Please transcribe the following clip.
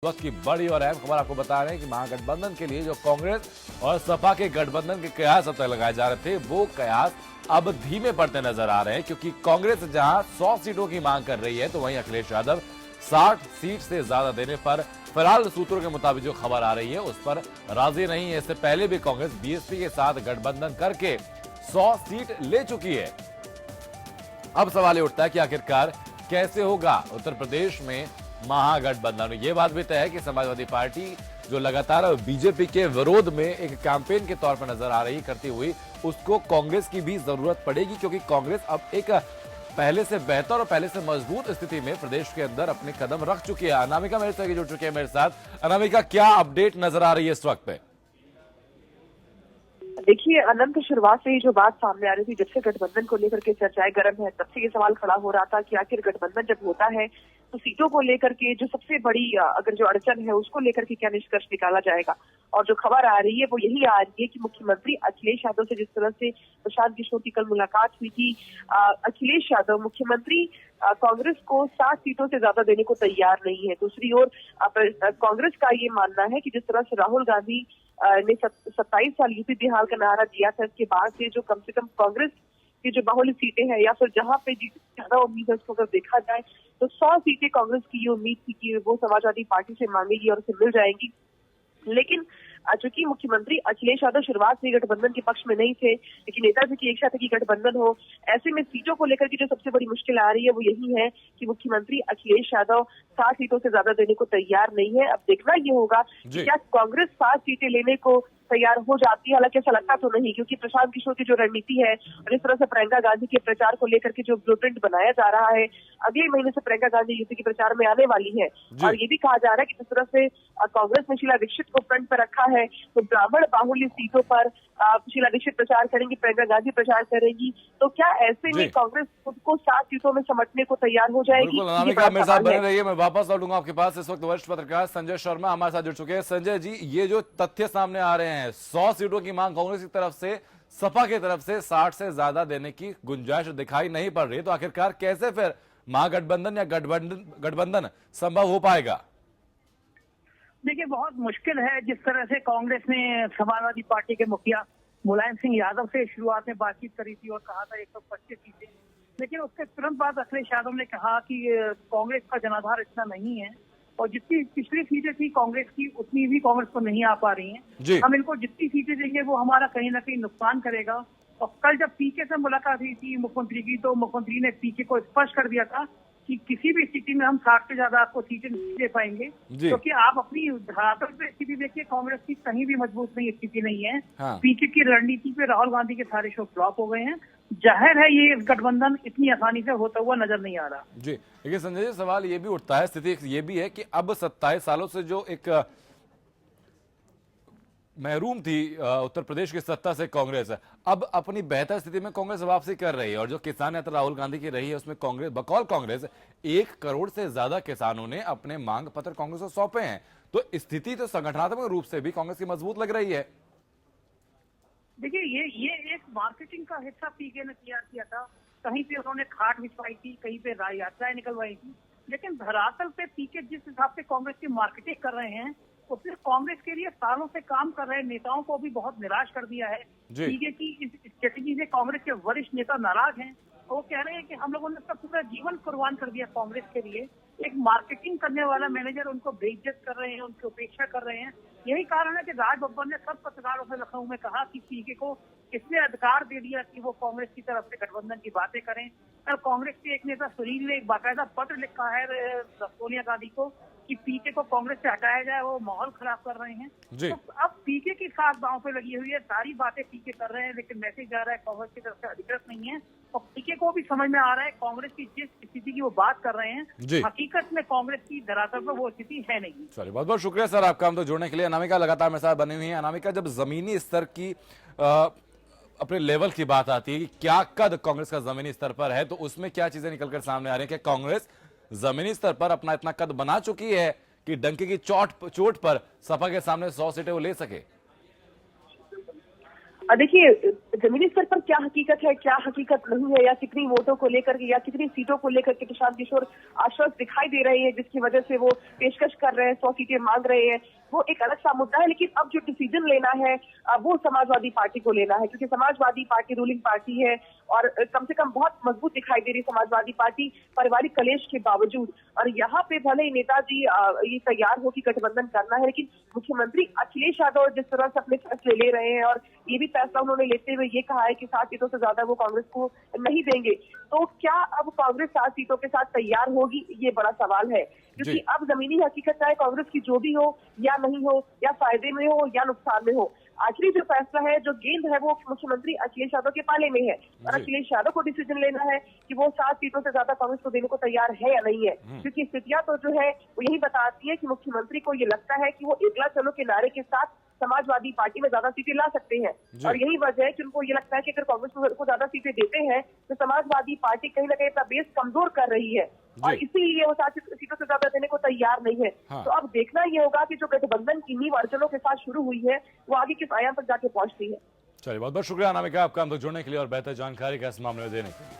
वक्त की बड़ी और अहम खबर आपको बता रहे हैं कि महागठबंधन के लिए जो कांग्रेस और सपा के गठबंधन के कयास अब तक लगाए जा रहे थे, वो कयास अब धीमे पड़ते नजर आ रहे हैं, क्योंकि कांग्रेस जहां 100 सीटों की मांग कर रही है, तो वहीं अखिलेश यादव 60 सीट से ज्यादा देने पर फिलहाल सूत्रों के मुताबिक जो खबर आ रही है उस पर राजी नहीं है। इससे पहले भी कांग्रेस बीएसपी के साथ गठबंधन करके 100 सीट ले चुकी है। अब सवाल ये उठता है कि आखिरकार कैसे होगा उत्तर प्रदेश में महागठबंधन। ये बात भी तय है कि समाजवादी पार्टी जो लगातार बीजेपी के विरोध में एक कैंपेन के तौर पर नजर आ रही करती हुई, उसको कांग्रेस की भी जरूरत पड़ेगी, क्योंकि कांग्रेस अब एक पहले से बेहतर और पहले से मजबूत स्थिति में प्रदेश के अंदर अपने कदम रख चुकी है। अनामिका मेरे से जुड़ चुकी है मेरे साथ। अनामिका, क्या अपडेट नजर आ रही है इस वक्त पे? देखिए अनंत, शुरुआत से ही जो बात सामने आ रही थी, जब से गठबंधन को लेकर के चर्चाएं गर्म है, तब से ये सवाल खड़ा हो रहा था कि आखिर गठबंधन जब होता है तो सीटों को लेकर के जो सबसे बड़ी अगर जो अड़चन है उसको लेकर के क्या निष्कर्ष निकाला जाएगा। और जो खबर आ रही है वो यही आ रही है कि मुख्यमंत्री अखिलेश यादव से जिस तरह से प्रशांत किशोर की कल मुलाकात हुई थी, अखिलेश यादव मुख्यमंत्री कांग्रेस को 60 सीटों से ज्यादा देने को तैयार नहीं है। दूसरी ओर कांग्रेस का ये मानना है कि जिस तरह से राहुल गांधी ने 27 साल यूपी बिहार का नारा दिया था, इसके बाद से जो कम से कम कांग्रेस की जो बाहुल्य सीटें हैं या फिर जहां पे ज्यादा उम्मीद है उसको अगर देखा जाए तो 100 सीटें कांग्रेस की ये उम्मीद थी कि वो समाजवादी पार्टी से मांगेगी और उसे मिल जाएंगी। लेकिन चूंकि मुख्यमंत्री अखिलेश यादव शुरुआत से गठबंधन के पक्ष में नहीं थे, लेकिन नेताजी की इच्छा थी कि गठबंधन हो, ऐसे में सीटों को लेकर की जो सबसे बड़ी मुश्किल आ रही है वो यही है कि मुख्यमंत्री अखिलेश यादव 60 सीटों से ज्यादा देने को तैयार नहीं है। अब देखना ये होगा कि क्या कांग्रेस 60 सीटें लेने को तैयार हो जाती है। हालांकि ऐसा लगता तो नहीं, क्योंकि प्रशांत किशोर की जो रणनीति है और इस तरह से प्रियंका गांधी के प्रचार को लेकर के जो ब्लूप्रिंट बनाया जा रहा है, अगले महीने से प्रियंका गांधी यूपी के प्रचार में आने वाली है। और ये भी कहा जा रहा है कि जिस तरह से कांग्रेस ने शीला दीक्षित को फ्रंट पर रखा है, तो ब्राह्मण बाहुल्य सीटों पर शीला दीक्षित प्रचार करेंगी, प्रियंका गांधी प्रचार करेंगी, तो क्या ऐसे में कांग्रेस खुद को 60 सीटों में समटने को तैयार हो जाएगी? मेरे साथ बने रहिए, मैं वापस लौटूंगा आपके पास। इस वक्त वरिष्ठ पत्रकार संजय शर्मा हमारे साथ जुड़ चुके हैं। संजय जी, ये जो तथ्य सामने आ रहे हैं, 100 सीटों की मांग कांग्रेस की तरफ से, सपा की तरफ से 60 से ज्यादा देने की गुंजाइश दिखाई नहीं पड़ रही, तो आखिरकार कैसे फिर महागठबंधन या गठबंधन संभव हो पाएगा? देखिए, बहुत मुश्किल है। जिस तरह से कांग्रेस ने समाजवादी पार्टी के मुखिया मुलायम सिंह यादव से शुरुआत में बातचीत करी थी और कहा था 125 सीटें, लेकिन उसके तुरंत बाद अखिलेश यादव ने कहा कि कांग्रेस का जनाधार इतना नहीं है और जितनी पिछली सीटें थी कांग्रेस की, उतनी भी कांग्रेस को नहीं आ पा रही हैं। हम इनको जितनी सीटें देंगे वो हमारा कहीं ना कहीं नुकसान करेगा। और कल जब पीके से मुलाकात हुई थी मुख्यमंत्री की, तो मुख्यमंत्री ने पीके को स्पष्ट कर दिया था कि किसी भी स्थिति में हम 60 से ज्यादा आपको सीटें नहीं दे पाएंगे, क्योंकि आप अपनी धरातल पे स्थिति देखिए, कांग्रेस की कहीं भी मजबूत नहीं स्थिति नहीं है। पीके की रणनीति पे राहुल गांधी के सारे शो फ्लॉप हो गए हैं। जाहिर है ये गठबंधन इतनी आसानी से होता हुआ नजर नहीं आ रहा। जी देखिए संजय जी, सवाल ये भी उठता है, स्थिति ये भी है कि अब 27 सालों से जो एक महरूम थी उत्तर प्रदेश की सत्ता से कांग्रेस, अब अपनी बेहतर स्थिति में कांग्रेस वापसी कर रही है। और जो किसान यात्रा राहुल गांधी की रही है, उसमें कांग्रेस बकौल कांग्रेस 1 करोड़ से ज्यादा किसानों ने अपने मांग पत्र कांग्रेस को सौंपे हैं। तो स्थिति तो संगठनात्मक रूप से भी कांग्रेस की मजबूत लग रही है। देखिए, ये एक मार्केटिंग का हिस्सा पीके ने किया था। कहीं पे उन्होंने खाट बिछवाई थी, कहीं पे यात्राएं निकलवाई थी, लेकिन धरातल पे पीके जिस हिसाब से कांग्रेस की मार्केटिंग कर रहे हैं, उसने कांग्रेस के लिए सालों से काम कर रहे नेताओं को भी बहुत निराश कर दिया है। पीके की इस स्ट्रेटेजी से कांग्रेस के वरिष्ठ नेता नाराज हैं। वो कह रहे हैं कि हम लोगों ने अपना पूरा जीवन कुर्बान कर दिया कांग्रेस के लिए। एक मार्केटिंग करने वाला मैनेजर उनको बेइज्जत कर रहे हैं, उनकी उपेक्षा कर रहे हैं। यही कारण है कि राज बब्बर ने सब पत्रकारों से लखनऊ में कहा कि पीके को इसने अधिकार दे दिया कि वो कांग्रेस की तरफ से गठबंधन की बातें करें। और कांग्रेस के एक नेता सुनील ने एक बाकायदा पत्र लिखा है सोनिया गांधी को कि पीके को कांग्रेस से हटाया जाए, वो माहौल खराब कर रहे हैं। तो अब पीके की साथ दांव पे लगी हुई है, सारी बातें पीके कर रहे हैं, लेकिन मैसेज जा रहा है कांग्रेस की तरफ से अधिकृत नहीं है। और पीके को भी समझ में आ रहा है कांग्रेस की जिस स्थिति की वो बात कर रहे हैं, हकीकत में कांग्रेस की धरातल पर वो स्थिति है नहीं। चलिए, बहुत बहुत शुक्रिया सर आपका हमसे जुड़ने के लिए। अनामिका लगातार मेरे साथ बनी हुई है। अनामिका, जब जमीनी स्तर की अपने लेवल की बात आती है कि क्या कद कांग्रेस का जमीनी स्तर पर है, तो उसमें क्या चीजें निकलकर सामने आ रही है? कि कांग्रेस जमीनी स्तर पर अपना इतना कद बना चुकी है कि डंके की चोट पर सपा के सामने 100 सीटें वो ले सके? देखिए, जमीनी स्तर पर क्या हकीकत है, क्या हकीकत नहीं है, या कितनी वोटों को लेकर के या कितनी सीटों को लेकर के प्रशांत किशोर आश्वस्त दिखाई दे रहे हैं, जिसकी वजह से वो पेशकश कर रहे हैं, 100 सीटें मांग रहे हैं, वो एक अलग सा मुद्दा है। लेकिन अब जो डिसीजन लेना है वो समाजवादी पार्टी को लेना है, क्योंकि समाजवादी पार्टी रूलिंग पार्टी है और कम से कम बहुत मजबूत दिखाई दे रही समाजवादी पार्टी पारिवारिक कलेश के बावजूद। और यहाँ पे भले ही नेताजी ये तैयार हो कि गठबंधन करना है, लेकिन मुख्यमंत्री अखिलेश यादव जिस तरह से अपने फैसले ले रहे हैं, और ये भी फैसला उन्होंने लेते हुए ये कहा है कि 7 सीटों से ज्यादा वो कांग्रेस को नहीं देंगे, तो क्या अब कांग्रेस 7 सीटों के साथ तैयार होगी, ये बड़ा सवाल है। क्योंकि अब जमीनी हकीकत चाहे कांग्रेस की जो भी हो या नहीं हो, या फायदे में हो या नुकसान में हो, आखिरी जो फैसला है, जो गेंद है, वो मुख्यमंत्री अखिलेश यादव के पाले में है। और अखिलेश यादव को डिसीजन लेना है कि वो 7 सीटों से ज्यादा कांग्रेस को देने को तैयार है या नहीं है। क्योंकि स्थितियां तो जो है वो यही बताती है कि मुख्यमंत्री को ये लगता है कि वो एकला चलो के नारे के साथ समाजवादी पार्टी में ज्यादा सीटें ला सकते हैं, और यही वजह है कि उनको ये लगता है कि अगर कांग्रेस को ज्यादा सीटें देते हैं तो समाजवादी पार्टी कहीं ना कहीं अपना बेस कमजोर कर रही है, और इसीलिए वो 7 सीटों से ज्यादा देने को तैयार नहीं है। तो अब देखना ये होगा कि जो गठबंधन की नींव अड़चनों के साथ शुरू हुई है वो आगे किस आयाम तक जाके पहुंचती है। चलिए, बहुत बहुत शुक्रिया अनामिका, आपका हम तक जुड़ने के लिए और बेहतर जानकारी का इस मामले में देने के लिए।